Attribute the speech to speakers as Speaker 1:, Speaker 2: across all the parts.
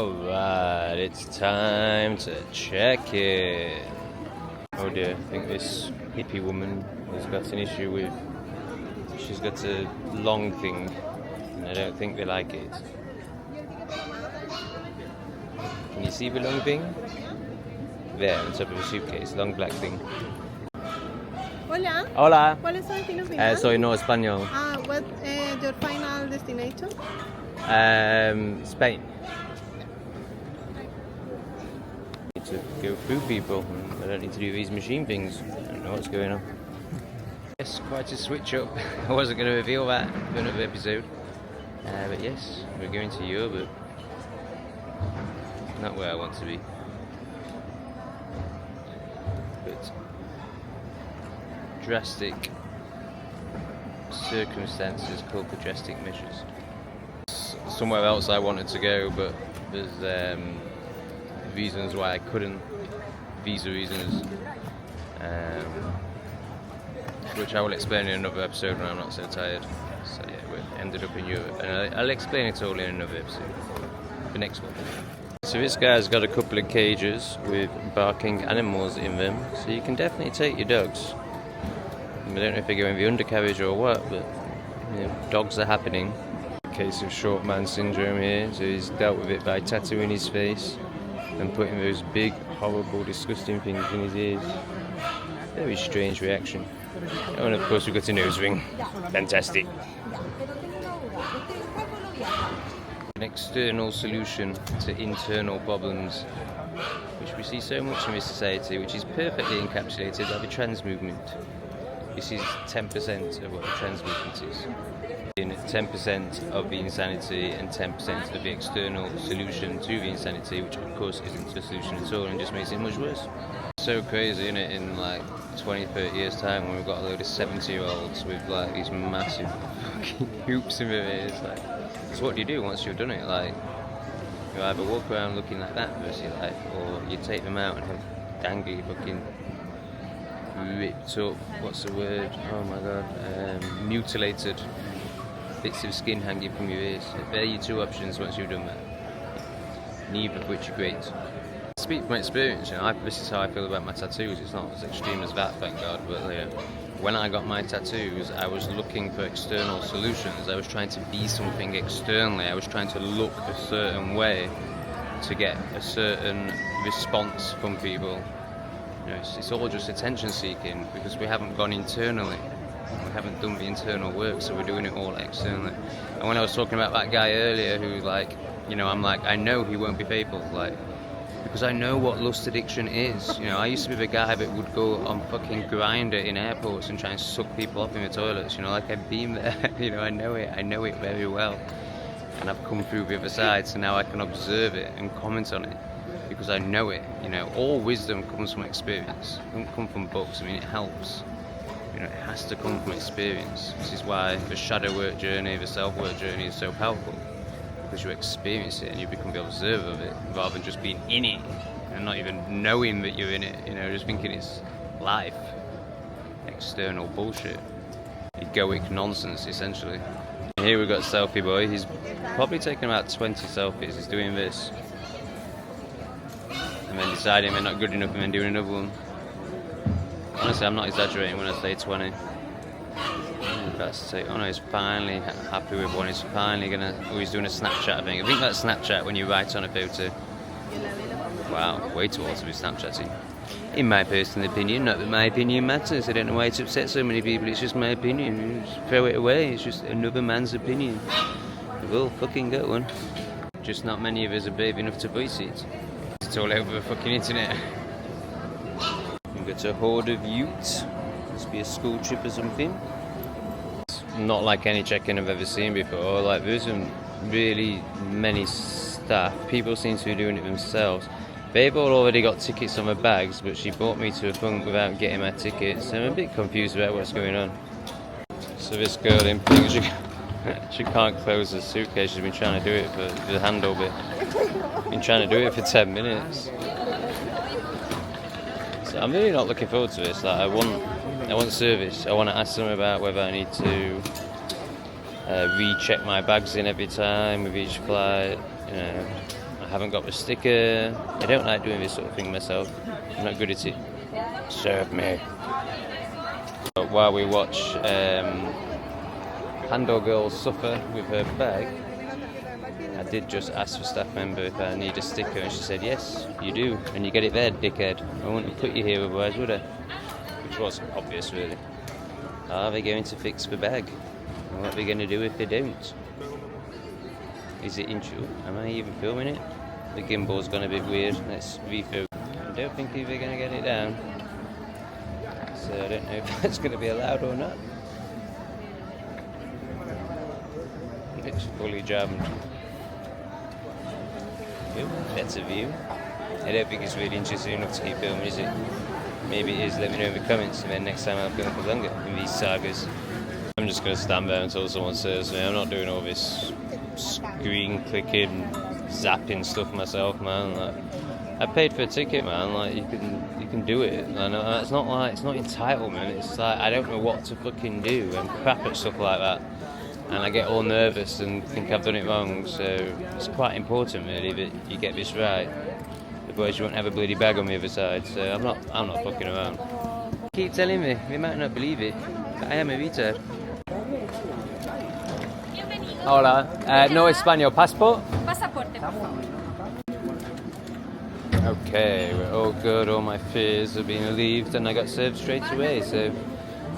Speaker 1: Alright, it's time to check in. Oh dear, I think this hippie woman has got an issue with... She's got a long thing, and I don't think they like it. Can you see the long thing? There, on top of a suitcase, long black thing.
Speaker 2: Hola.
Speaker 1: Hola.
Speaker 2: ¿Cuál es su destino final?
Speaker 1: Soy no español.
Speaker 2: What your final destination?
Speaker 1: Spain. Need to go through people. I don't need to do these machine things. I don't know what's going on. Yes, quite a switch up. I wasn't going to reveal that for another episode. But yes, we're going to Europe. Not where I want to be. But drastic circumstances call for drastic measures. Somewhere else I wanted to go, but there's reasons why I couldn't. Visa reasons. Which I will explain in another episode when I'm not so tired. So yeah, we ended up in Europe, and I'll explain it all in another episode. The next one. So this guy's got a couple of cages with barking animals in them, so you can definitely take your dogs. I don't know if they go in the undercarriage or what, but you know, dogs are happening. Case of short man syndrome here, so he's dealt with it by tattooing his face and putting those big, horrible, disgusting things in his ears. Very strange reaction. Oh, and of course we've got a nose ring. Fantastic. An external solution to internal problems, which we see so much in this society, which is perfectly encapsulated by the trans movement. This is 10% of what the trans movement is. In 10% of the insanity and 10% of the external solution to the insanity, which of course isn't a solution at all and just makes it much worse. So crazy, isn't it, in like 20, 30 years time when we've got a load of 70-year-olds with like these massive fucking hoops in their ears. Like, so what do you do once you've done it? Like, you either walk around looking like that for the rest of your life, or you take them out and have dangly fucking ripped up, what's the word? Oh my god, mutilated bits of skin hanging from your ears. They're your two options once you've done that. Neither of which are great. I speak from experience, you know, this is how I feel about my tattoos. It's not as extreme as that, thank God, but when I got my tattoos, I was looking for external solutions. I was trying to be something externally. I was trying to look a certain way to get a certain response from people. You know, it's all just attention seeking because we haven't gone internally. We haven't done the internal work, so we're doing it all externally. And when I was talking about that guy earlier who, like, you know, I'm like, I know he won't be faithful, like, because I know what lust addiction is. You know, I used to be the guy that would go on fucking Grindr in airports and try and suck people up in the toilets, you know, like I've been there. You know, I know it very well. And I've come through the other side, so now I can observe it and comment on it because I know it. You know, all wisdom comes from experience. It doesn't come from books. I mean, it helps. You know, it has to come from experience. This is why the shadow work journey, the self-work journey is so powerful. Because you experience it and you become the observer of it, rather than just being in it and not even knowing that you're in it, you know, just thinking it's life. External bullshit. Egoic nonsense, essentially. And here we've got Selfie Boy. He's probably taken about 20 selfies. He's doing this. And then deciding they're not good enough and then doing another one. Honestly, I'm not exaggerating when I say 20. Oh no, he's finally happy with one. He's finally gonna... Oh, he's doing a Snapchat thing. I think that's Snapchat when you write on a photo. Wow, way too old to be Snapchatting. In my personal opinion, not that my opinion matters. I don't know why it's upset so many people. It's just my opinion. You just throw it away. It's just another man's opinion. We've all fucking got one. Just not many of us are brave enough to voice it. It's all over the fucking internet. We've got a horde of youths. Must be a school trip or something. Not like any check-in I've ever seen before. Like, there's some really many staff. People seem to be doing it themselves. They've all already got tickets on their bags, but she brought me to a front without getting my tickets. I'm a bit confused about what's going on. So this girl in pink, she can't close the suitcase. She's been trying to do it for the handle bit. Been trying to do it for 10 minutes. So I'm really not looking forward to this. Like, I want service. I want to ask them about whether I need to recheck my bags in every time with each flight. You know, I haven't got the sticker. I don't like doing this sort of thing myself. I'm not good at it. Serve me. But while we watch Handle Girl suffer with her bag, I did just ask the staff member if I need a sticker, and she said, yes, you do, and you get it there, dickhead. I wouldn't put you here otherwise, would I? Which was obvious, really. Are they going to fix the bag? And what are they going to do if they don't? Is it intro? Am I even filming it? The gimbal's gone a bit weird. Let's refocus. I don't think they're going to get it down. So I don't know if that's going to be allowed or not. It's fully jammed. That's a view. I don't think it's really interesting enough to keep filming, is it? Maybe it is. Let me know in the comments, and then next time I'll film for longer in these sagas. I'm just going to stand there until someone serves me. I'm not doing all this screen clicking, zapping stuff myself, man. Like, I paid for a ticket, man. Like, you can do it. And it's not like, it's not entitlement. It's like I don't know what to fucking do. I'm crap at stuff like that, and I get all nervous and think I've done it wrong. So it's quite important, really, that you get this right. Otherwise, you won't have a bloody bag on the other side. So I'm not fucking around. Keep telling me, they might not believe it, but I am a retard. Hola, no español, passport?
Speaker 3: Pasaporte, por favor.
Speaker 1: Okay, we're all good, all my fears have been relieved, and I got served straight away, so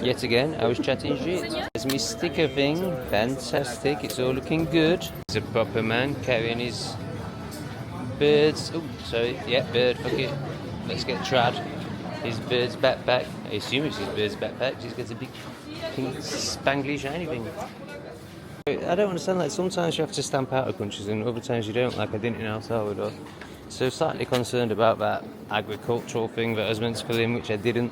Speaker 1: yet again, I was chatting shit. There's me sticker thing, fantastic, it's all looking good. He's a proper man carrying his birds, oh, sorry, yeah, bird, fuck it, let's get trad. His bird's backpack, I assume it's his bird's backpack, he's got a big pink spangly shiny thing. I don't understand, like sometimes you have to stamp out of countries and other times you don't, like I didn't in El Salvador. So slightly concerned about that agricultural thing that I was meant to fill in, which I didn't.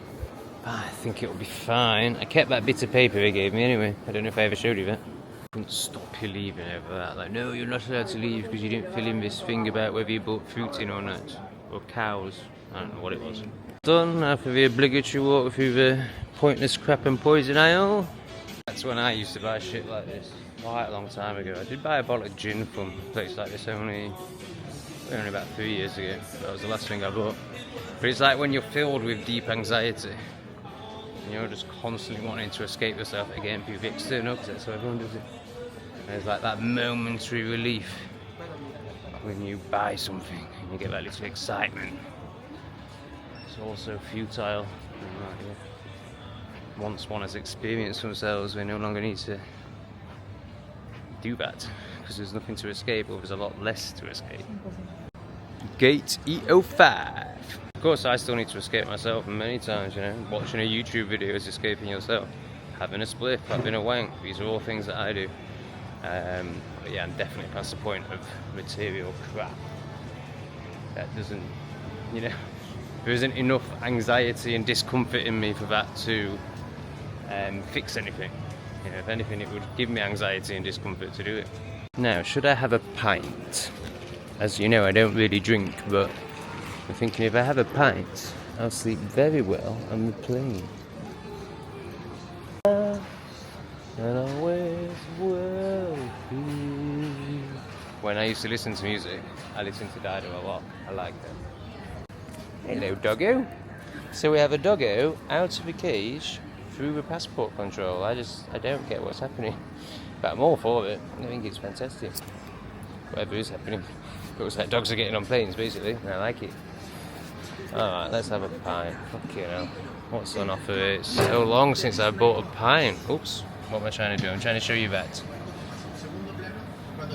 Speaker 1: I think it'll be fine. I kept that bit of paper they gave me anyway. I don't know if I ever showed you that. I couldn't stop you leaving over that. Like, no, you're not allowed to leave because you didn't fill in this thing about whether you bought fruit in or not. Or cows. I don't know what it was. Done after the obligatory walk through the pointless crap and poison aisle. That's when I used to buy shit like this. Quite a long time ago. I did buy a bottle of gin from a place like this only about 3 years ago. That was the last thing I bought. But it's like when you're filled with deep anxiety and you're just constantly wanting to escape yourself again through the external, because that's how everyone does it. And it's like that momentary relief when you buy something and you get that little excitement. It's also futile. Once one has experienced themselves, we no longer need to do that because there's nothing to escape, or there's a lot less to escape. Gate E05. Of course, I still need to escape myself many times, you know. Watching a YouTube video is escaping yourself. Having a spliff, having a wank, these are all things that I do. But yeah, I'm definitely past the point of material crap. That doesn't, you know, there isn't enough anxiety and discomfort in me for that to fix anything. You know, if anything, it would give me anxiety and discomfort to do it. Now, should I have a pint? As you know, I don't really drink, but I'm thinking if I have a pint, I'll sleep very well on the plane. And always will be. When I used to listen to music, I listened to Dido a lot. I like that. Hello, doggo. So we have a doggo out of a cage through the passport control. I don't get what's happening, but I'm all for it. I think it's fantastic. Whatever is happening. Looks like dogs are getting on planes, basically. I like it. Alright, let's have a pint. Fucking hell. What's on offer? It's so long since I bought a pint. Oops. What am I trying to do? I'm trying to show you that.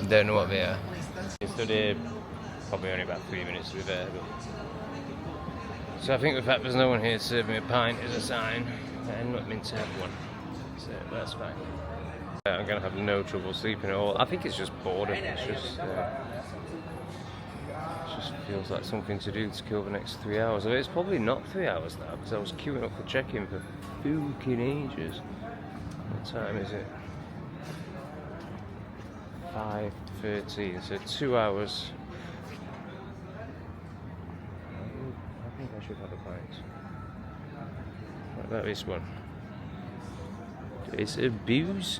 Speaker 1: Don't know what they are. I stood here probably only about 3 minutes to be there. But... So I think the fact there's no one here to serve me a pint is a sign that I'm not meant to have one. So that's fine. I'm going to have no trouble sleeping at all. I think it's just boredom. It just feels like something to do to kill the next 3 hours. I mean, it's probably not 3 hours now because I was queuing up for check-in for fucking ages. What time is it? 5:13, so 2 hours. I think I should have a pint. What about this one? Is it booze?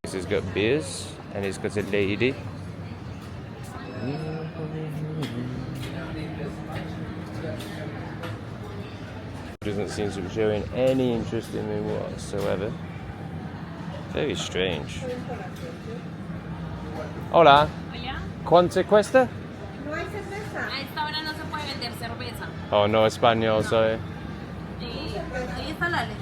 Speaker 1: This has got beers and it's got a lady. doesn't seem to be showing any interest in me whatsoever. Very strange. Hola.
Speaker 3: Hola.
Speaker 1: ¿Cuánto cuesta?
Speaker 2: No hay cerveza.
Speaker 3: A esta hora no se puede vender cerveza.
Speaker 1: Oh, no español, sorry.
Speaker 3: Ahí está la Alex.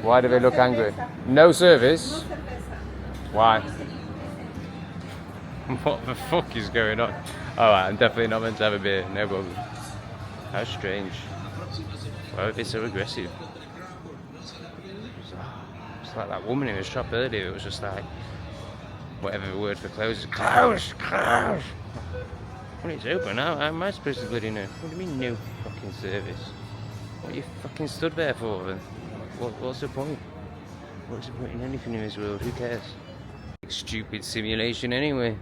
Speaker 1: Why do they look angry? No service? Why? What the fuck is going on? Alright, I'm definitely not meant to have a beer, no problem. How strange. Why are they so aggressive? It's like that woman in the shop earlier, it was just like, whatever the word for close is, close! When it's open, how am I supposed to bloody know? What do you mean no fucking service? What are you fucking stood there for then? What's the point? What's the point in anything in this world? Who cares? Stupid simulation anyway.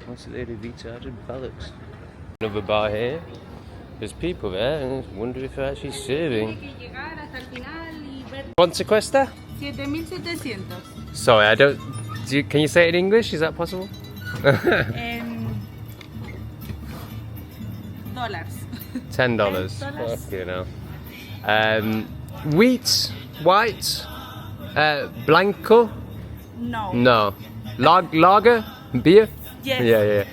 Speaker 1: What's a load of retarded bollocks? Another bar here. There's people there and I wonder if they're actually serving. ¿Cuánto cuesta?
Speaker 3: 7,700.
Speaker 1: Sorry, I don't... can you say it in English? Is that possible?
Speaker 3: Dollars.
Speaker 1: $10. Fucking hell. Wheat, white, blanco.
Speaker 3: No.
Speaker 1: No. Lager, beer.
Speaker 3: Yes.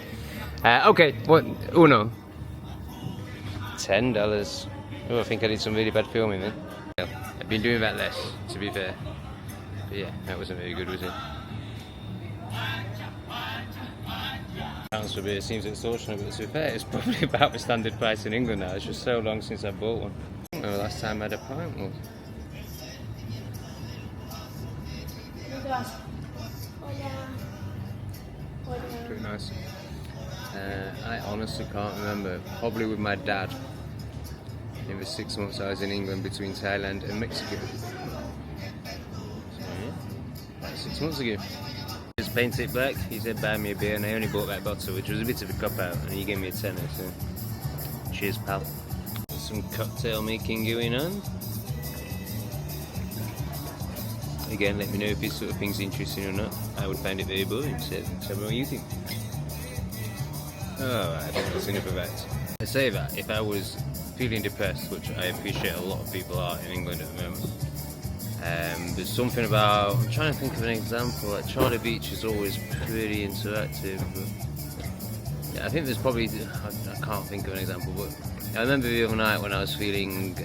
Speaker 1: Yeah. Okay. What? Uno. $10. Oh, I think I did some really bad filming then. I've been doing that less, to be fair. But yeah, that wasn't very good, was it? Pounds for beer seems extortionate, but to be fair, it's probably about the standard price in England now. It's just so long since I bought one. I don't know the last time I had a pint was. Pretty nice. I honestly can't remember. Probably with my dad. In the 6 months I was in England between Thailand and Mexico. So yeah, about 6 months ago. Just paint it black. He said buy me a beer, and I only bought that bottle, which was a bit of a cop out, and he gave me a tenner. So cheers, pal. There's some cocktail making going on. Again, let me know if this sort of thing's interesting or not. I would find it very boring, so tell me what you think. Alright, I think that's enough of that. I say that if I was feeling depressed, which I appreciate a lot of people are in England at the moment, there's something about, I'm trying to think of an example, like Charlie Beach is always pretty interactive, but yeah, I think there's probably, I can't think of an example, but I remember the other night when I was feeling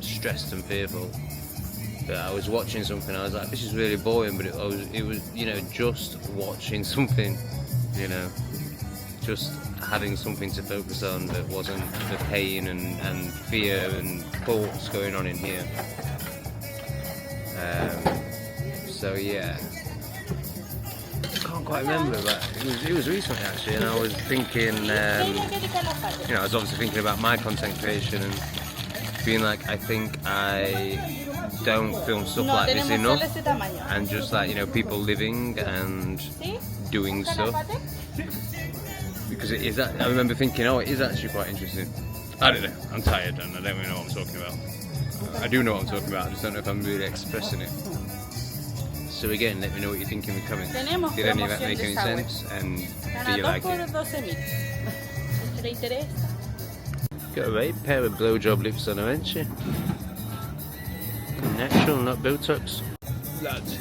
Speaker 1: stressed and fearful, but I was watching something, I was like, this is really boring, but it was, you know, just watching something, you know, just having something to focus on that wasn't the pain and fear and thoughts going on in here. So yeah, I can't quite remember, but it was recently actually, and I was thinking, you know, I was obviously thinking about my content creation and being like, I think I don't film stuff like this enough, and just like, you know, people living and doing stuff, because it is that, I remember thinking, oh, it is actually quite interesting. I don't know, I'm tired and I don't really know what I'm talking about. I do know what I'm talking about, I just don't know if I'm really expressing it. So again, let me know what you think in the comments. Did any of that make any sense, and do you like it? Got a right pair of blowjob lips on her, ain't she? Natural, not Botox. Lads.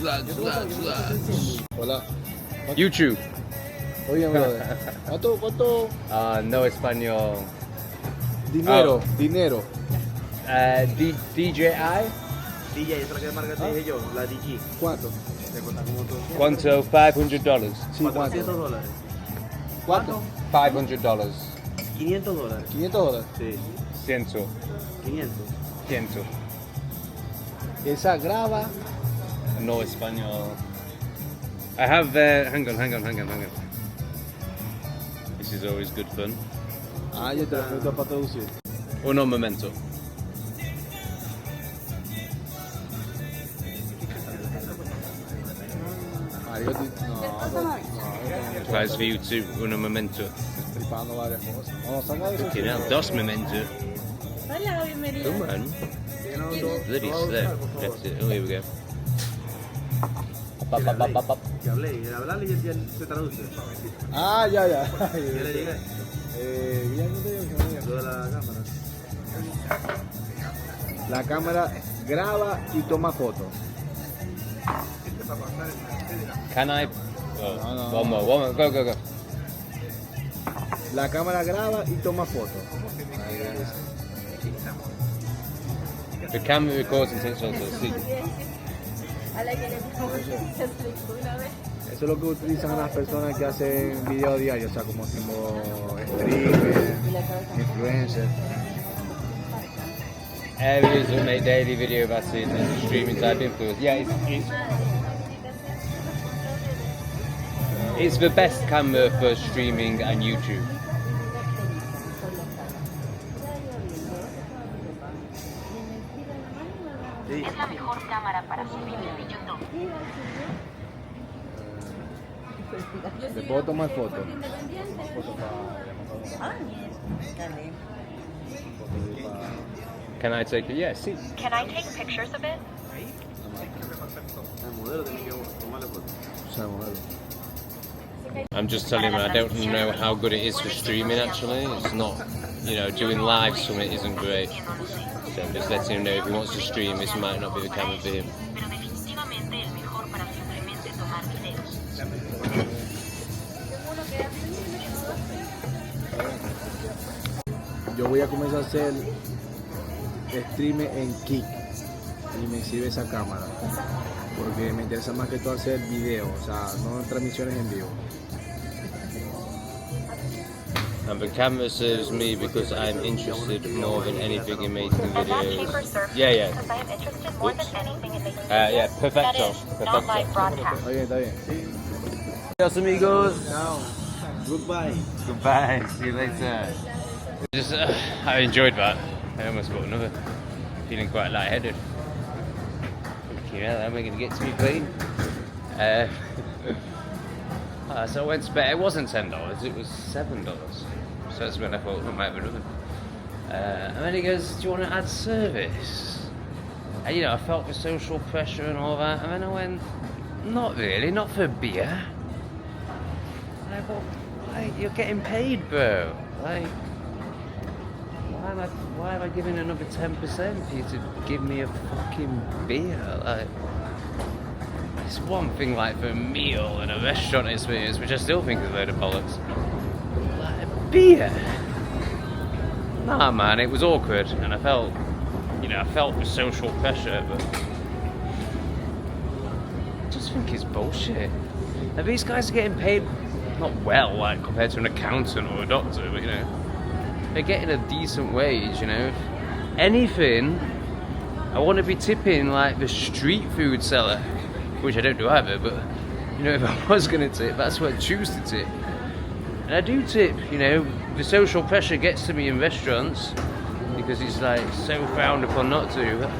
Speaker 4: Hola.
Speaker 1: YouTube.
Speaker 4: Oye, brother. ¿Cuánto?
Speaker 1: No español.
Speaker 4: Dinero, dinero.
Speaker 1: DJI?
Speaker 5: DJ, esa es la que marca te dije yo, la DG.
Speaker 4: ¿Cuánto?
Speaker 5: Te cuesta como $200.
Speaker 1: ¿Cuánto? $500.
Speaker 4: Sí,
Speaker 5: $400.
Speaker 4: ¿Cuánto?
Speaker 1: $500.
Speaker 5: $500.
Speaker 4: $500.
Speaker 5: Sí,
Speaker 1: 100.
Speaker 5: 500.
Speaker 4: Esa graba.
Speaker 1: No español. I have, hang on. This is always good fun.
Speaker 4: Ah, ya te lo pregunto para traducir.
Speaker 1: Uno momento.
Speaker 4: Ah, yo no.
Speaker 1: Applies for you too. Uno momento.
Speaker 4: Estoy pagando varias cosas. Vamos a sacar eso.
Speaker 1: Fucking hell, dos momento.
Speaker 3: Hola, bienvenido.
Speaker 1: Come on. Bloody slow. Oh, here we go.
Speaker 5: Que hablé, y al hablarle ya se traduce.
Speaker 4: Ah, ya.
Speaker 5: Ya le llegué.
Speaker 4: Guillermo, te digo que no diga.
Speaker 5: Lo de la cámara.
Speaker 4: La cámara graba y toma fotos.
Speaker 1: Can I?
Speaker 4: No.
Speaker 1: One more. Go.
Speaker 4: La cámara graba y toma fotos.
Speaker 1: The camera records and takes also. Sí.
Speaker 3: A la que le explico una vez.
Speaker 4: Eso es lo que utilizan las personas que hacen video diario, o sea, como streamer, influencer.
Speaker 1: Areas that make daily video bassin and streaming type influence. Yeah, it's the best camera for streaming and YouTube.
Speaker 6: Es la mejor cámara para subir de YouTube.
Speaker 4: ¿Le puedo tomar fotos?
Speaker 1: Can I take it? Yeah, see.
Speaker 6: Can I take pictures of it?
Speaker 5: El modelo tiene que tomarle foto.
Speaker 4: O sea, modelo.
Speaker 1: I'm just telling him I don't know how good it is for streaming actually. It's not, doing live summit isn't great. So I'm just letting him know if he wants to stream, this might not be the camera for him.
Speaker 6: Pero definitivamente el mejor para simplemente tomar videos.
Speaker 4: Yo voy a comenzar a hacer stream en Kick y me sirve esa cámara porque me interesa más que todo hacer video, o sea, no transmisiones en vivo.
Speaker 1: And the camera serves me because I'm interested more than anything in making
Speaker 6: And that paper
Speaker 1: videos.
Speaker 6: serves
Speaker 1: Yeah,
Speaker 6: me
Speaker 1: yeah.
Speaker 6: because I am interested more than anything in making
Speaker 1: Yeah,
Speaker 6: videos.
Speaker 1: perfecto.
Speaker 6: That is, not live broadcast.
Speaker 4: Está bien.
Speaker 1: Adios amigos.
Speaker 5: Goodbye.
Speaker 1: Goodbye. See you later. I enjoyed that. I almost got another. Feeling quite lightheaded. How am I going to get to my plane? So I went to bed. It wasn't $10. It was $7. So that's when I thought I might have another. And then he goes, "Do you want to add service?" And I felt the social pressure and all that. And then I went, "Not really. Not for beer." And I thought, like, you're getting paid, bro. Like, why am I giving another 10% for you to give me a fucking beer? Like, it's one thing like for a meal and a restaurant experience, which I still think is a load of bollocks. Like, a beer? Nah, man, it was awkward, and I felt the social pressure, but I just think it's bullshit. And these guys are getting paid not well, like compared to an accountant or a doctor, but they're getting a decent wage, If anything, I want to be tipping like the street food seller, which I don't do either, but if I was going to tip, that's what I choose to tip. And I do tip, the social pressure gets to me in restaurants because it's like so frowned upon not to. But I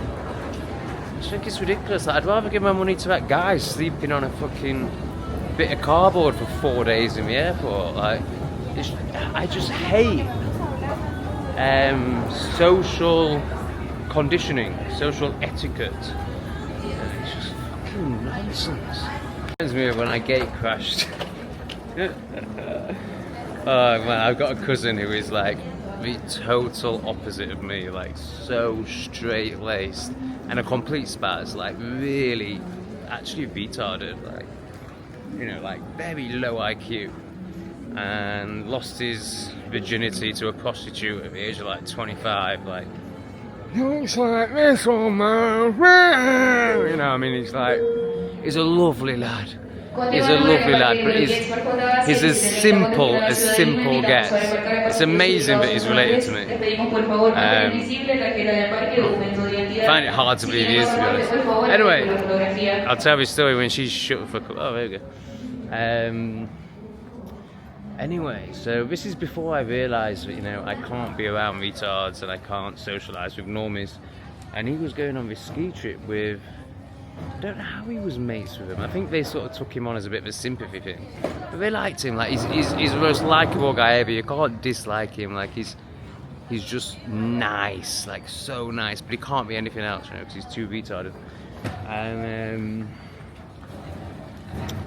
Speaker 1: just think it's ridiculous. Like, I'd rather give my money to that guy sleeping on a fucking bit of cardboard for 4 days in the airport. Like, I just hate social conditioning, social etiquette. It's just fucking nonsense. Reminds me of when I gate crashed. Oh man, I've got a cousin who is like the total opposite of me, like so straight-laced and a complete spaz, like really actually retarded, like like very low IQ, and lost his virginity to a prostitute at the age of like 25, like looks like this one, man. He's a lovely lad. He's a lovely lad, but he's as simple gets. It's amazing that he's related to me. I find it hard to believe he is, to be honest. Anyway, I'll tell you a story when she's shut the fuck up. Oh, there we go. Anyway, so this is before I realised that, I can't be around retards and I can't socialise with normies. And he was going on this ski trip with, I don't know how he was mates with him. I think they sort of took him on as a bit of a sympathy thing. But they liked him. Like, he's the most likeable guy ever. You can't dislike him. Like, he's just nice. Like, so nice. But he can't be anything else, because he's too retarded. And,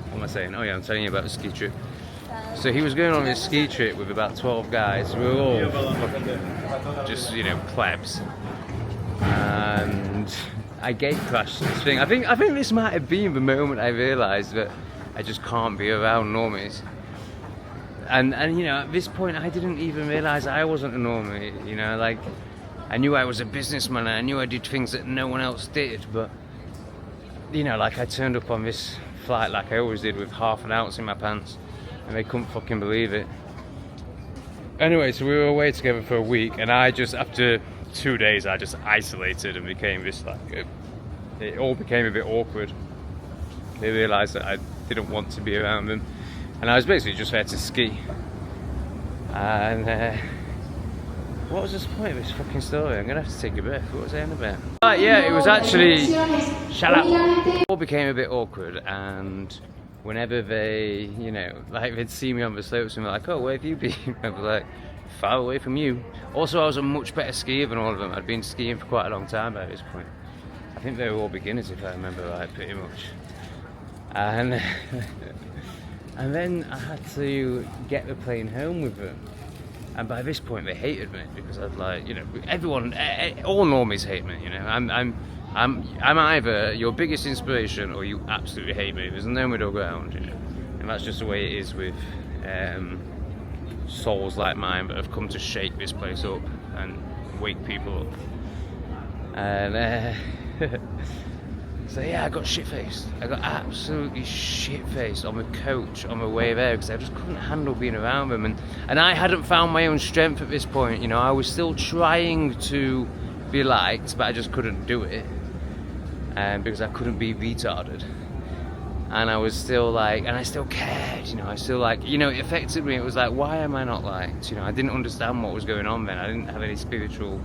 Speaker 1: what am I saying? Oh yeah, I'm telling you about the ski trip. So he was going on this ski trip with about 12 guys. We were all just, you know, plebs. And I gate crashed this thing. I think this might have been the moment I realised that I just can't be around normies. And you know, at this point I didn't even realise I wasn't a normie, you know, like I knew I was a businessman and I knew I did things that no one else did, but you know, like I turned up on this flight like I always did with half an ounce in my pants and they couldn't fucking believe it. Anyway, so we were away together for a week and I just, after 2 days, I just isolated and became this like, it all became a bit awkward. They realised that I didn't want to be around them. And I was basically just there to ski. And what was the point of this fucking story? I'm gonna have to take a breath. What was I on about? Yeah, it was actually, shut up. It all became a bit awkward, and whenever they, you know, like they'd see me on the slopes and be like, oh, where have you been? I'd be like, far away from you. Also, I was a much better skier than all of them. I'd been skiing for quite a long time by this point. I think they were all beginners, if I remember right, pretty much. And and then I had to get the plane home with them. And by this point, they hated me because I'd like, you know, everyone, all normies hate me. You know, I'm either your biggest inspiration or you absolutely hate me. There's no middle ground, you know, and that's just the way it is with souls like mine that have come to shake this place up and wake people up. And so yeah, I got shit-faced. I got absolutely shit-faced on the coach on the way there because I just couldn't handle being around them. And I hadn't found my own strength at this point. You know, I was still trying to be liked, but I just couldn't do it. Because I couldn't be retarded. And I was still like, and I still cared, you know, I still like, you know, it affected me. It was like, why am I not liked? You know, I didn't understand what was going on then. I didn't have any spiritual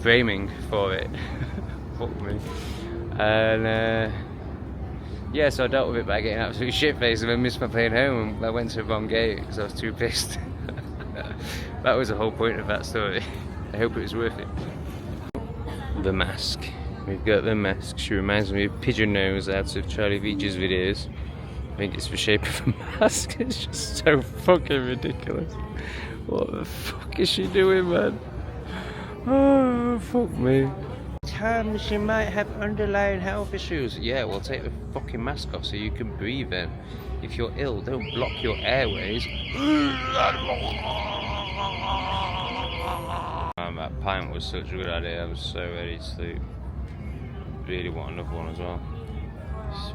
Speaker 1: framing for it. Fuck me. And yeah, so I dealt with it by getting absolutely shit-faced and then missed my plane home and I went to the wrong gate because I was too pissed. That was the whole point of that story. I hope it was worth it. The mask. We've got the mask. She reminds me of Pigeon Nose out of Charlie Beach's videos. I think it's the shape of a mask. It's just so fucking ridiculous. What the fuck is she doing, man? Oh, fuck me. Time she might have underlying health issues. Yeah, well, take the fucking mask off so you can breathe in. If you're ill, don't block your airways. That pint was such a good idea. I was so ready to sleep. Really want another one as well.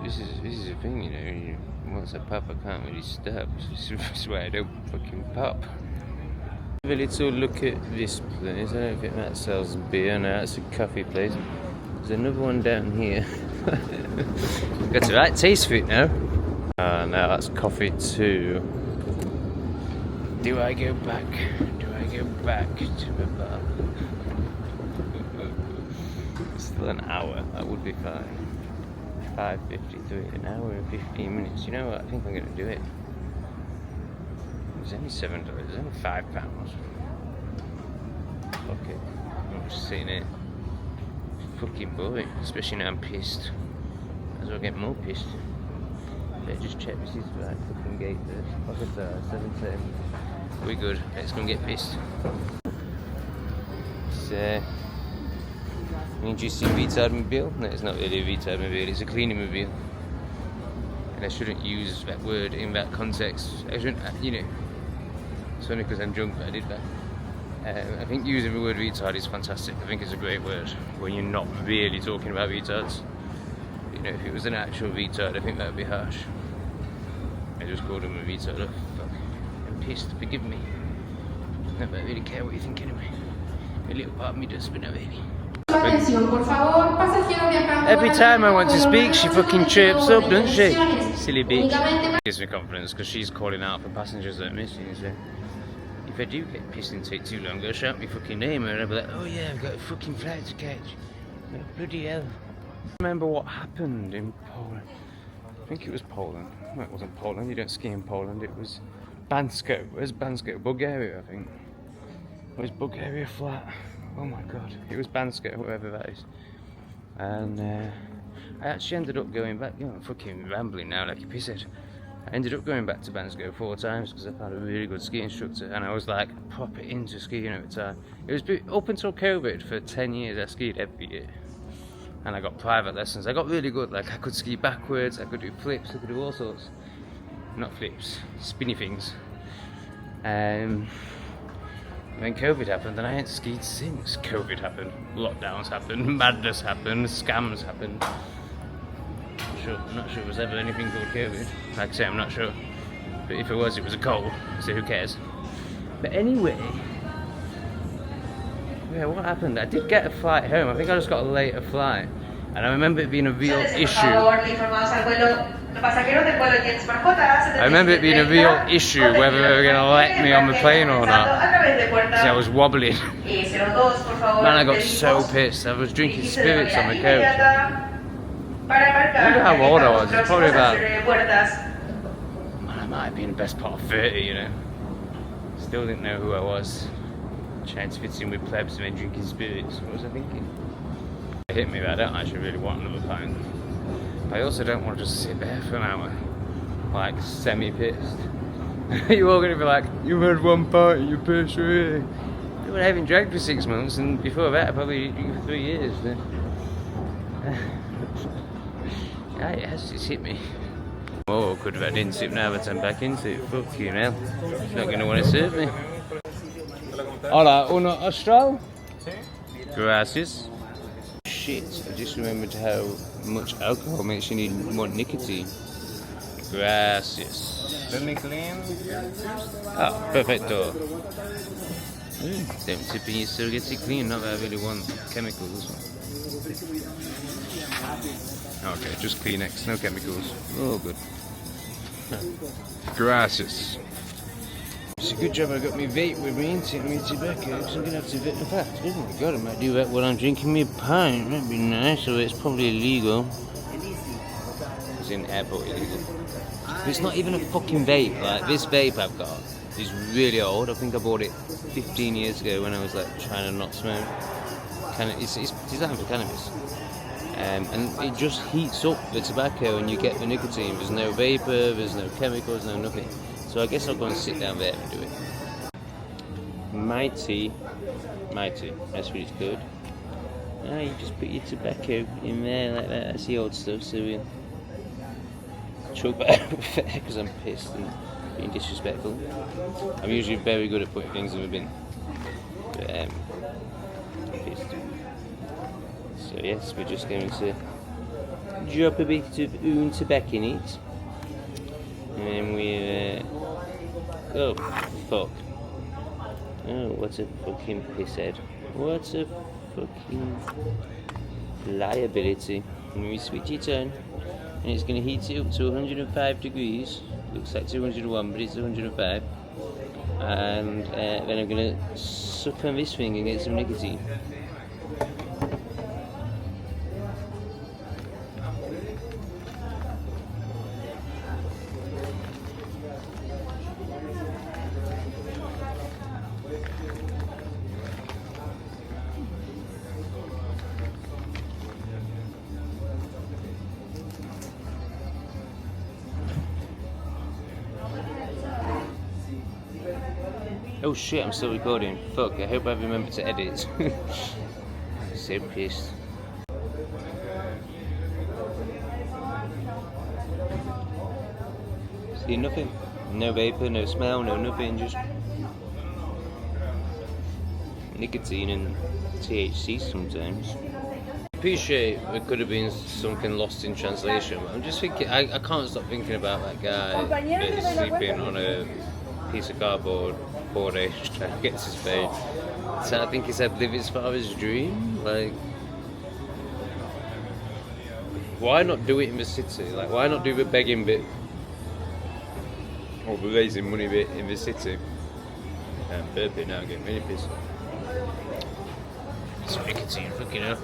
Speaker 1: This is the thing, you know. Once I pop, I can't really stop. This is why I don't fucking pop. Have a little look at this place. I don't think that sells beer. No, that's a coffee place. There's another one down here. Got the right taste for it now. Now that's coffee too. Do I go back? Do I go back to the bar? Still an hour. That would be fine. 5:53, an hour and 15 minutes. You know what? I think I'm going to do it. It's only $7. It's only £5. Fuck it. I'm just sitting here. Fucking boring. Especially now I'm pissed. Might as well get more pissed. Better just check this is the right fucking gate first. Look at that, 7:10. We're good. Let's go and get pissed. It's an interesting retard mobile. No, it's not really a retard mobile. It's a cleaning mobile. And I shouldn't use that word in that context. I shouldn't, you know. It's only because I'm drunk that I did that. I think using the word retard is fantastic. I think it's a great word when you're not really talking about retards. You know, if it was an actual retard, I think that would be harsh. I just called him a retard. Oh, fuck. I'm pissed. Forgive me. Not that I really care what you think anyway. A little part of me does, but not really. Every time I want to speak, she fucking chirps up, doesn't she? Silly bitch. Gives me confidence because she's calling out for passengers that are missing. So if I do get pissed and take too long, go shout my fucking name and I'll be like, oh yeah, I've got a fucking flight to catch. Oh, bloody hell. I remember what happened in Poland. I think it was Poland. No, it wasn't Poland. You don't ski in Poland. It was Bansko. Where's Bansko? Bulgaria, I think. Where's Bulgaria flat? Oh my god. It was Bansko, wherever that is. And I actually ended up going back, I'm fucking rambling now like a pisshead. I ended up going back to Bansko 4 times because I found a really good ski instructor, and I was like proper into skiing at the time. It was up until COVID, for 10 years I skied every year. And I got private lessons. I got really good, like I could ski backwards, I could do flips, I could do all sorts. Not flips, spinny things. When COVID happened, and I ain't skied since COVID happened. Lockdowns happened, madness happened, scams happened. I'm not sure it was ever anything called COVID. Like I say, I'm not sure. But if it was a cold, so who cares? But anyway, yeah, what happened? I did get a flight home. I think I just got a later flight. And I remember it being a real issue. I remember it being a real issue whether they were going to let me on the plane or not. Because I was wobbling. Man, I got so pissed. I was drinking spirits on the coach. I wonder how old I was. It's probably about... Man, I might have been the best part of 30, you know. Still didn't know who I was. Trying to fit in with plebs and then drinking spirits. What was I thinking? It hit me that I don't actually really want another pint. I also don't want to just sit there for an hour, like semi-pissed. You're all going to be like, you had one party, you're pissed already. I haven't drank for 6 months, and before that I probably drank for 3 years. Yeah, it has just hit me. Oh, could have had insip now, but I'm back into it. Fuck you now. It's not going to want to serve me. Hola, uno austral? Gracias. Shit, I just remembered how much alcohol makes you need more nicotine. Gracias.
Speaker 5: Let me clean.
Speaker 1: Ah, perfecto. Don't tip in, you still get it clean, not that I really want chemicals. Okay, just Kleenex, no chemicals. Oh, good. Gracias. It's a good job I got me vape with me and me tobacco, because I'm going to have to vape the fact. Oh my god, I might do that while I'm drinking me a pint. That'd be nice, so it's probably illegal. It's in airport illegal. But it's not even a fucking vape. Like, this vape I've got is really old. I think I bought it 15 years ago when I was like trying to not smoke. It's designed for cannabis. And it just heats up the tobacco and you get the nicotine. There's no vapor, there's no chemicals, no nothing. So I guess I'll go and sit down there and do it. Mighty, that's what it's called. Ah, you just put your tobacco in there like that, that's the old stuff, so we'll choke that out because I'm pissed and being disrespectful. I'm usually very good at putting things in the bin, but I'm pissed. So yes, we're just going to drop a bit of tobacco in it. And then we're... oh, fuck. Oh, what a fucking pisshead. What a fucking liability. And we switch it on, and it's going to heat it up to 105 degrees. Looks like 201, but it's 105. And then I'm going to suck on this thing and get some nicotine. Oh shit, I'm still recording. Fuck, I hope I remember to edit. So pissed. See, nothing. No vapor, no smell, no nothing, just nicotine and THC sometimes. Appreciate it could have been something lost in translation, but I'm just thinking, I can't stop thinking about that guy that's sleeping on a piece of cardboard 4 days trying to get to Spain. So I think he said live as far as dream. Like, why not do it in the city? Like, why not do the begging bit or the raising money bit in the city? I'm burping now, getting really pissed. It's nicotine, fucking hell.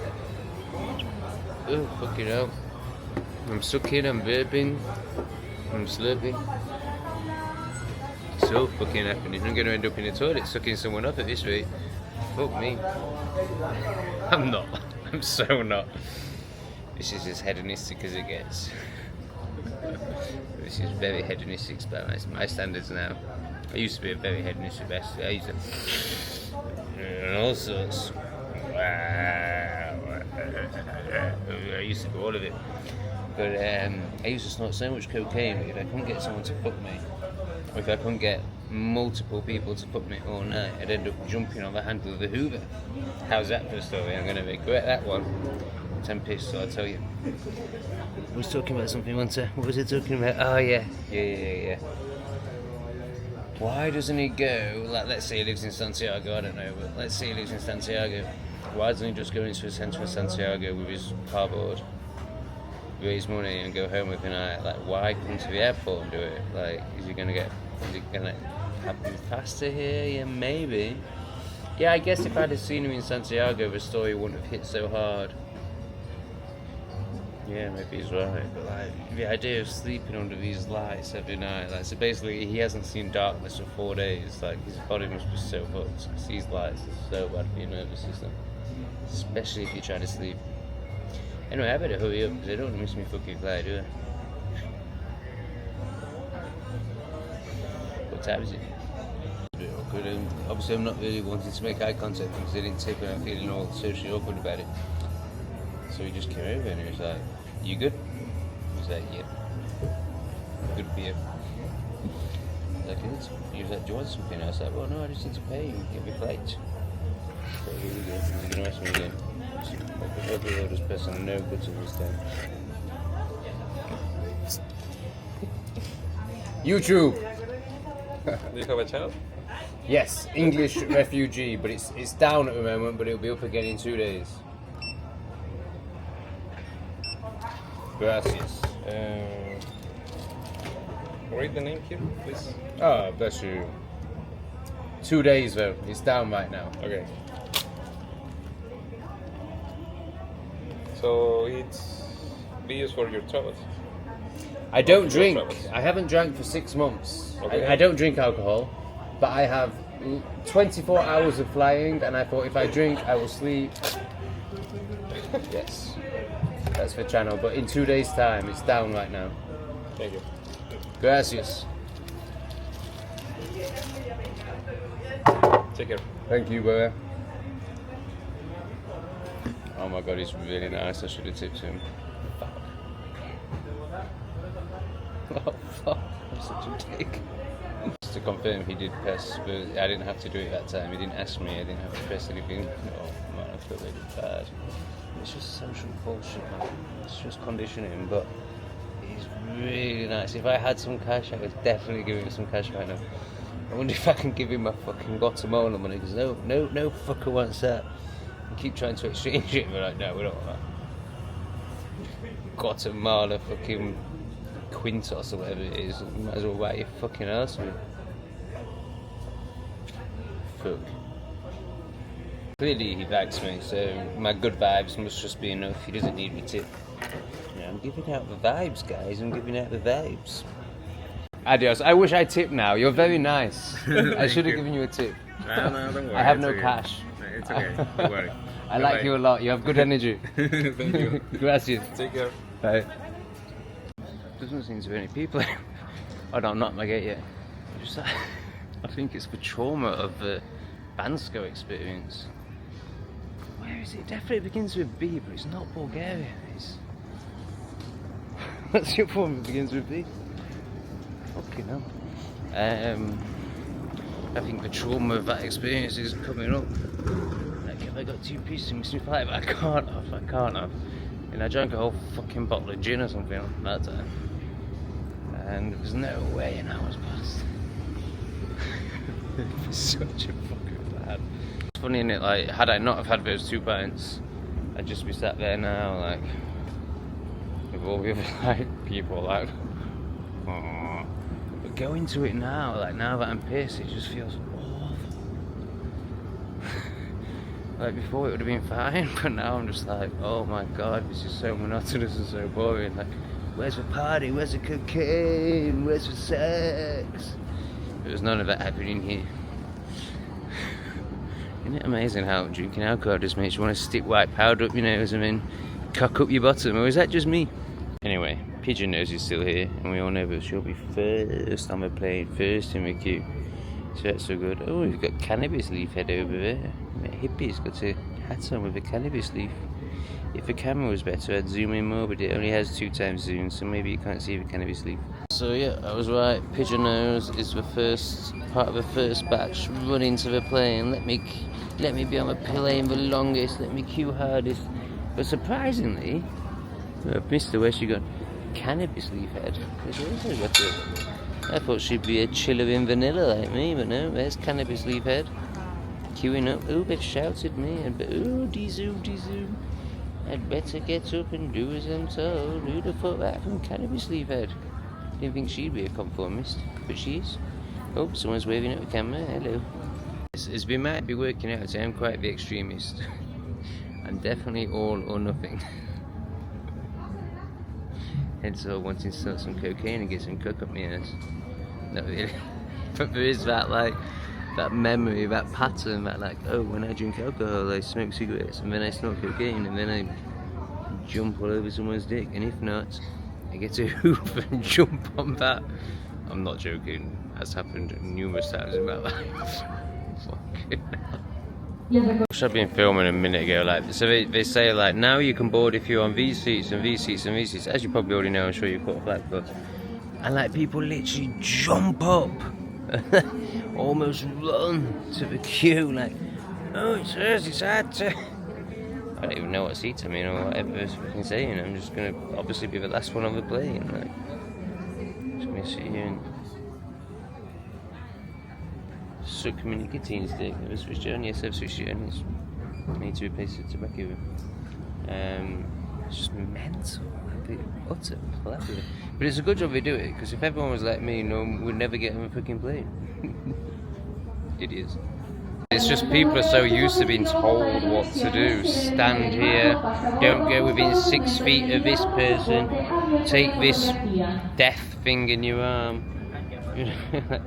Speaker 1: Oh, fucking hell. I'm sucking, I'm burping, I'm slurping. So fucking happening. I'm going to end up in the toilet sucking someone up at this rate. Fuck me. I'm not. I'm so not. This is as hedonistic as it gets. This is very hedonistic by my standards now. I used to be a very hedonistic bastard. I used to... and all sorts. I used to do all of it. But I used to snort so much cocaine that if I couldn't get someone to fuck me, or if I couldn't get multiple people to fuck me all night, I'd end up jumping on the handle of the Hoover. How's that for a story? I'm going to regret that one. 10 piss, so I'll tell you. I was talking about something once. What was it talking about? Oh, yeah. Why doesn't he go, like, let's say he lives in Santiago, I don't know, but let's say he lives in Santiago. Why doesn't he just go into the centre of Santiago with his cardboard, raise money and go home with a night? Like, why come to the airport and do it? Like, is it going to happen faster here? Yeah, maybe. Yeah, I guess if I'd have seen him in Santiago, the story wouldn't have hit so hard. Yeah, maybe he's right, but like the idea of sleeping under these lights every night, like, so basically he hasn't seen darkness for 4 days. Like, his body must be so hooked because these lights are so bad for your nervous system, especially if you're trying to sleep. Anyway, I better hurry up because I don't want to miss my fucking flight, do I? What time is it? It's a bit awkward. Obviously, I'm not really wanting to make eye contact because they didn't tip and I'm feeling all socially awkward about it. So he just came over and he was like, "You good?" I was like, "Yeah, good beer." He was like, "Do you want something?" I was like, "Well, no, I just need to pay you. Get me flight." So here we go. He's going to ask me again. Hopefully they'll just press on no button this time. YouTube!
Speaker 7: Do you have a channel?
Speaker 1: Yes, English refugee, but it's down at the moment, but it'll be up again in 2 days. Gracias.
Speaker 7: Read the name here, please.
Speaker 1: Oh, bless you. 2 days though, it's down right now.
Speaker 7: Okay. So it's videos for your travels.
Speaker 1: I don't drink.
Speaker 7: travels.
Speaker 1: I haven't drank for 6 months.
Speaker 7: Okay.
Speaker 1: I don't drink alcohol, but I have 24 hours of flying, and I thought if I drink, I will sleep. Yes, that's the channel. But in 2 days' time, it's down right now.
Speaker 7: Thank you.
Speaker 1: Gracias.
Speaker 7: Take care.
Speaker 1: Thank you, brother. Oh my god, he's really nice. I should have tipped him. Oh fuck, I'm such a dick. Just to confirm, he did press, but I didn't have to do it that time. He didn't ask me, I didn't have to press anything. Oh man, I feel really bad. It's just social bullshit, man. It's just conditioning, but he's really nice. If I had some cash, I would definitely give him some cash right now. I wonder if I can give him my fucking Guatemala money, because no fucker wants that. I keep trying to exchange it, but like, no, we don't want that. Guatemala fucking quintos or whatever it is. You might as well write your fucking ass with. Fuck. Clearly he likes me, so my good vibes must just be enough. He doesn't need me tip. Yeah, I'm giving out the vibes, guys. I'm giving out the vibes. Adios. I wish I tipped now. You're very nice. I should have given you a tip.
Speaker 7: No, don't worry.
Speaker 1: I have
Speaker 7: it's
Speaker 1: no
Speaker 7: okay.
Speaker 1: cash.
Speaker 7: It's okay. Don't worry.
Speaker 1: I like you a lot. You have good energy.
Speaker 7: Thank you.
Speaker 1: Gracias.
Speaker 7: Take care.
Speaker 1: Bye. Doesn't seem to be any people. Oh no, I'm not at my gate yet. Just, I think it's the trauma of the Bansko experience. Where is it? It definitely begins with B, but it's not Bulgaria. It's... What's your form? It begins with B. Fucking hell. I think the trauma of that experience is coming up. Like, have I got 2 pieces of missing flight? But I can't have. And I drank a whole fucking bottle of gin or something on that time. And there's no way an hour's passed. It's such a fucking bad. It's funny, innit? Like, had I not have had those 2 pints, I'd just be sat there now, like, with all the other like people, like, oh. But go into it now, like, now that I'm pissed, it just feels awful. Like, before it would have been fine, but now I'm just like, oh my god, this is so monotonous and so boring. Like, where's the party? Where's the cocaine? Where's the sex? There's none of that happening here. Isn't it amazing how drinking alcohol just makes you want to stick white powder up your nose? I mean, cock up your bottom, or is that just me? Anyway, Pigeon Nose is still here, and we all know that she'll be first on the plane, first in the queue. So that's so good. Oh, we've got cannabis leaf head over there. A hippie's got a hat on with a cannabis leaf. If the camera was better, I'd zoom in more, but it only has 2 times zoom, so maybe you can't see the cannabis leaf. So yeah, I was right. Pigeon Nose is the first part of the first batch running to the plane. Let me be on the plane the longest. Let me queue hardest. But surprisingly, I've missed her. Where's she gone? Cannabis leaf head. I thought she'd be a chiller in vanilla like me, but no. There's cannabis leaf head queuing up. Oh, they've shouted me. Oh, de-zoom. I'd better get up and do as I'm told. Who'd have thought that from cannabis leaf head? Didn't think she'd be a conformist, but she is. Oh, someone's waving at the camera. Hello. As we might be working out, I'm quite the extremist. I'm definitely all or nothing. Hence all wanting to start some cocaine and get some coke up my ass. Not really. But there is that that memory, that pattern, that oh, when I drink alcohol I smoke cigarettes, and then I snort cocaine, and then I jump all over someone's dick, and if not, I get to hoop and jump on that. I'm not joking, that's happened numerous times in my life. Fucking hell. Which I've been filming a minute ago, so they say now you can board if you're on these seats and these seats and these seats, as you probably already know, I'm sure you've caught a flag for, and people literally jump up, almost run to the queue, oh, it's hers, it's hard to. I don't even know what seat I'm in or whatever it's fucking saying. I'm just gonna obviously be the last one on the plane, just gonna sit here and suck my nicotine stick. Have I switched it on? Yes, I've switched it on. I need to replace the tobacco. It's just mental. Utter plethora. But it's a good job they do it, because if everyone was like me, no one would never get on a fucking plane. Idiots. It's just people are so used to being told what to do. Stand here, don't go within 6 feet of this person, take this death thing in your arm,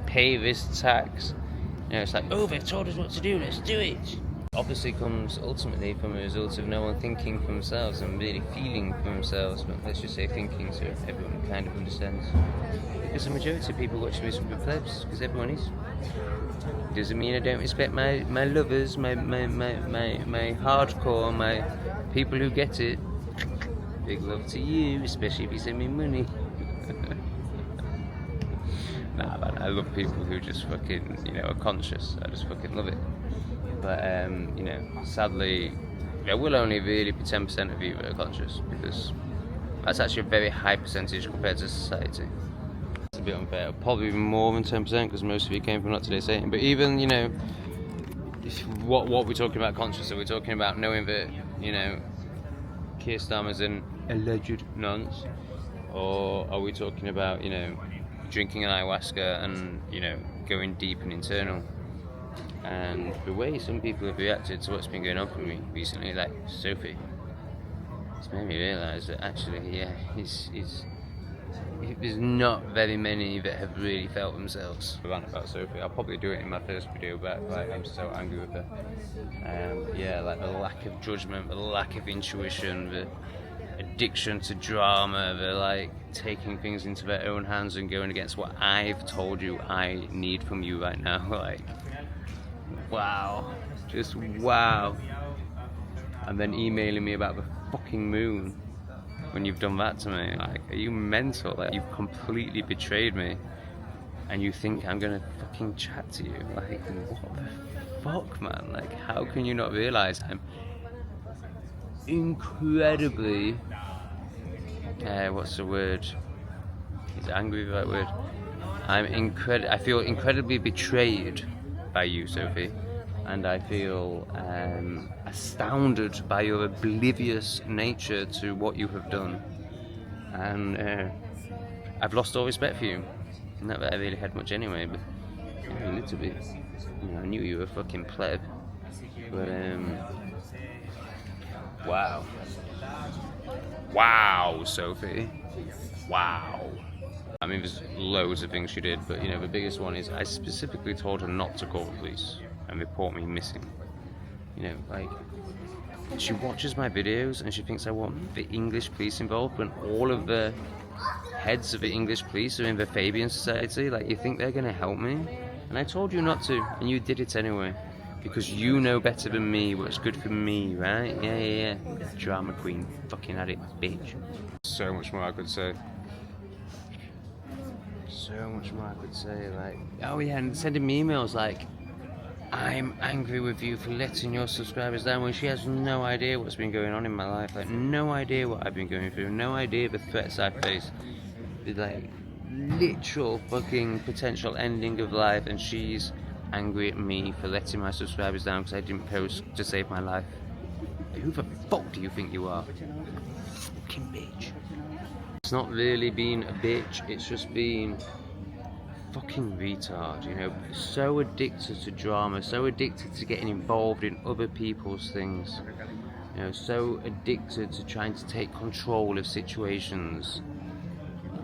Speaker 1: pay this tax. It's oh, they've told us what to do, let's do it. Obviously comes ultimately from a result of no one thinking for themselves and really feeling for themselves, but let's just say thinking, so everyone kind of understands. Because the majority of people watching this will be plebs, because everyone is. Doesn't mean I don't respect my lovers, my hardcore, my people who get it. Big love to you, especially if you send me money. Nah, man, I love people who just fucking, are conscious. I just fucking love it. But, sadly, there will only really be 10% of you that are conscious, because that's actually a very high percentage compared to society. It's a bit unfair. Probably more than 10%, because most of you came from not today saying. But even, what we're talking about conscious, are we talking about knowing that, Keir Starmer's an alleged nonce? Or are we talking about, drinking an ayahuasca and, going deep and internal? And the way some people have reacted to what's been going on for me recently, like Sophie, it's made me realise that actually, there's not very many that have really felt themselves. I rant about Sophie. I'll probably do it in my first video, but I'm so angry with her. The lack of judgment, the lack of intuition, the addiction to drama, the taking things into their own hands and going against what I've told you I need from you right now. Wow, just wow. And then emailing me about the fucking moon when you've done that to me. Are you mental? You've completely betrayed me, and you think I'm gonna fucking chat to you? What the fuck, man? How can you not realise I'm incredibly what's the word? Is angry the right word? I feel incredibly betrayed by you, Sophie, and I feel astounded by your oblivious nature to what you have done, and I've lost all respect for you. Not that I really had much anyway, but a little bit. I knew you were a fucking pleb, but wow, Sophie, wow. I mean, there's loads of things she did, but the biggest one is I specifically told her not to call the police and report me missing. she watches my videos and she thinks I want the English police involved when all of the heads of the English police are in the Fabian Society. Like, you think they're gonna help me? And I told you not to, and you did it anyway. Because you know better than me what's good for me, right? Yeah. Drama queen, fucking had it, bitch. So much more I could say. So much more I could say, like, oh yeah, and sending me emails like, I'm angry with you for letting your subscribers down, when she has no idea what's been going on in my life, like, no idea what I've been going through, no idea the threats I face, the like, literal fucking potential ending of life, and she's angry at me for letting my subscribers down because I didn't post to save my life. Who the fuck do you think you are? Fucking bitch. It's not really being a bitch, it's just being fucking retard, you know, so addicted to drama, so addicted to getting involved in other people's things, you know, so addicted to trying to take control of situations.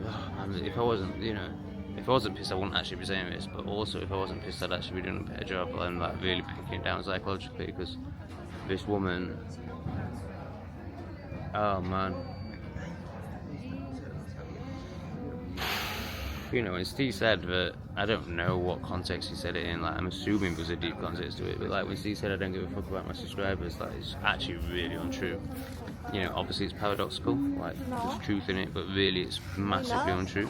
Speaker 1: Oh, man, if I wasn't, you know, if I wasn't pissed I wouldn't actually be saying this, but also if I wasn't pissed I'd actually be doing a better job and like really breaking it down psychologically, because this woman, oh man. You know, when Steve said that, I don't know what context he said it in, like, I'm assuming there's a deep context to it, but like when Steve said I don't give a fuck about my subscribers, like, it's actually really untrue. You know, obviously it's paradoxical, like, there's truth in it, but really it's massively untrue.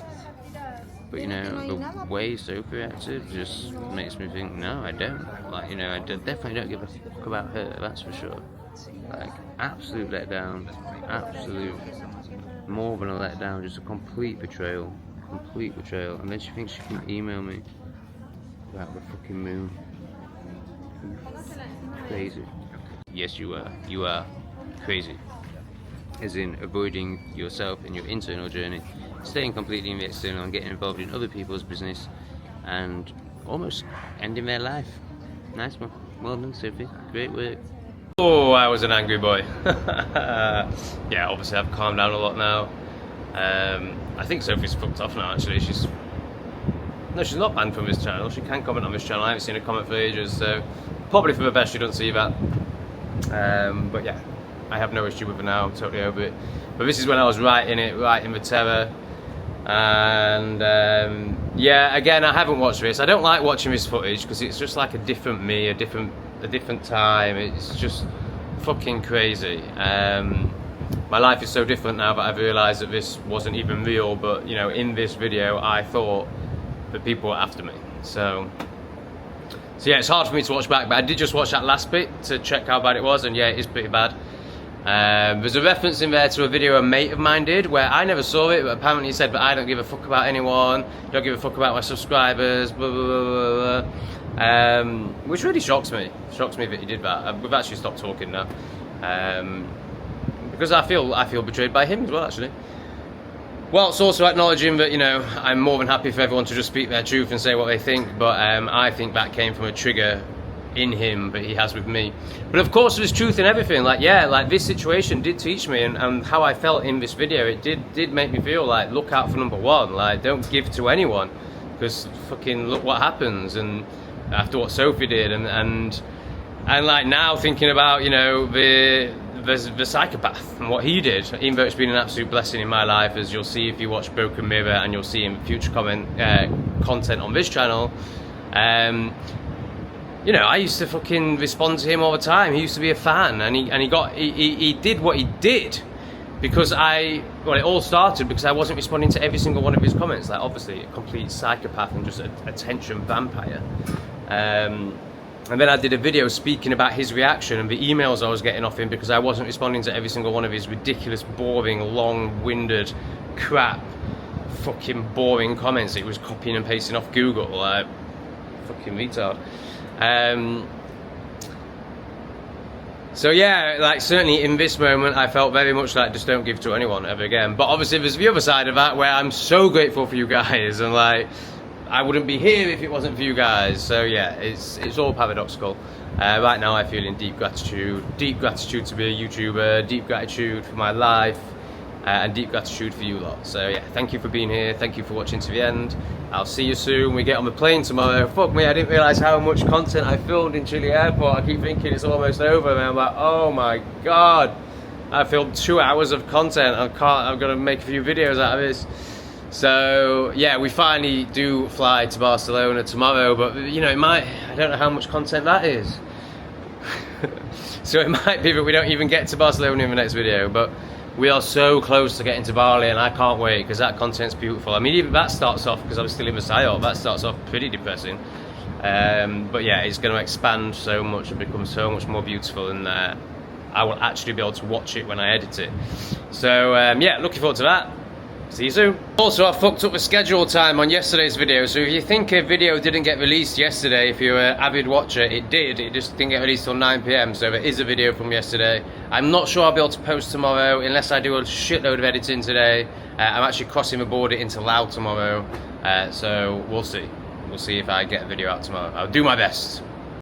Speaker 1: But you know, the way Sophie reacted just makes me think, no, I don't. Like, you know, I definitely don't give a fuck about her, that's for sure. Like, absolute letdown, absolute, more than a letdown, just a complete betrayal. Complete betrayal. And then she thinks she can email me about the fucking moon. Crazy. Yes, you are. You are crazy. As in avoiding yourself in your internal journey, staying completely in the external and getting involved in other people's business and almost ending their life. Nice one. Well done, Sophie. Great work. Oh, I was an angry boy. Yeah, obviously I've calmed down a lot now. I think Sophie's fucked off now, actually. She's not banned from this channel. She can comment on this channel. I haven't seen a comment for ages, so probably for the best she doesn't see that. But yeah, I have no issue with her now. I'm totally over it. But this is when I was writing the terror. And yeah, again, I haven't watched this. I don't like watching this footage because it's just like a different me, a different time. It's just fucking crazy. My life is so different now that I've realised that this wasn't even real, but you know, in this video I thought that people were after me. So yeah, it's hard for me to watch back, but I did just watch that last bit to check how bad it was, and yeah, it is pretty bad. There's a reference in there to a video a mate of mine did, where I never saw it, but apparently he said that I don't give a fuck about anyone, don't give a fuck about my subscribers, blah blah blah blah blah. Which really shocks me. Shocks me that he did that. We've actually stopped talking now. Because I feel betrayed by him as well, actually. Well, it's also acknowledging that, you know, I'm more than happy for everyone to just speak their truth and say what they think, but I think that came from a trigger in him that he has with me. But of course there's truth in everything. Like, yeah, like this situation did teach me, and how I felt in this video, it did make me feel like, look out for number one, like, don't give to anyone, because fucking look what happens. And after what Sophie did, and like now thinking about, you know, the psychopath and what he did, even though it's been an absolute blessing in my life, as you'll see if you watch Broken Mirror, and you'll see in future content on this channel. You know, I used to fucking respond to him all the time. He used to be a fan, and he did what he did because it all started because I wasn't responding to every single one of his comments. Like, obviously a complete psychopath and just a attention vampire. And then I did a video speaking about his reaction and the emails I was getting off him because I wasn't responding to every single one of his ridiculous, boring, long-winded, crap, fucking boring comments that he was copying and pasting off Google, like, fucking retard. So yeah, like, certainly in this moment I felt very much like, just don't give to anyone ever again. But obviously there's the other side of that, where I'm so grateful for you guys, and like, I wouldn't be here if it wasn't for you guys. So yeah, it's all paradoxical. Right now I feel in deep gratitude to be a YouTuber, deep gratitude for my life, and deep gratitude for you lot. So yeah, thank you for being here, thank you for watching to the end. I'll see you soon. We get on the plane tomorrow. Fuck me, I didn't realise how much content I filmed in Chile Airport. I keep thinking it's almost over, and I'm like, oh my god, I filmed 2 hours of content. I've got to make a few videos out of this. So yeah, we finally do fly to Barcelona tomorrow, but you know, I don't know how much content that is. So it might be that we don't even get to Barcelona in the next video, but we are so close to getting to Bali, and I can't wait because that content's beautiful. I mean, even that starts off, because I was still in the psyop, that starts off pretty depressing. But yeah, it's going to expand so much and become so much more beautiful, and I will actually be able to watch it when I edit it. So yeah, looking forward to that. See you soon. Also, I fucked up the schedule time on yesterday's video, so if you think a video didn't get released yesterday, if you're an avid watcher, it did. It just didn't get released till 9 PM, so there is a video from yesterday. I'm not sure I'll be able to post tomorrow unless I do a shitload of editing today. I'm actually crossing the border into Laos tomorrow, so we'll see. We'll see if I get a video out tomorrow. I'll do my best.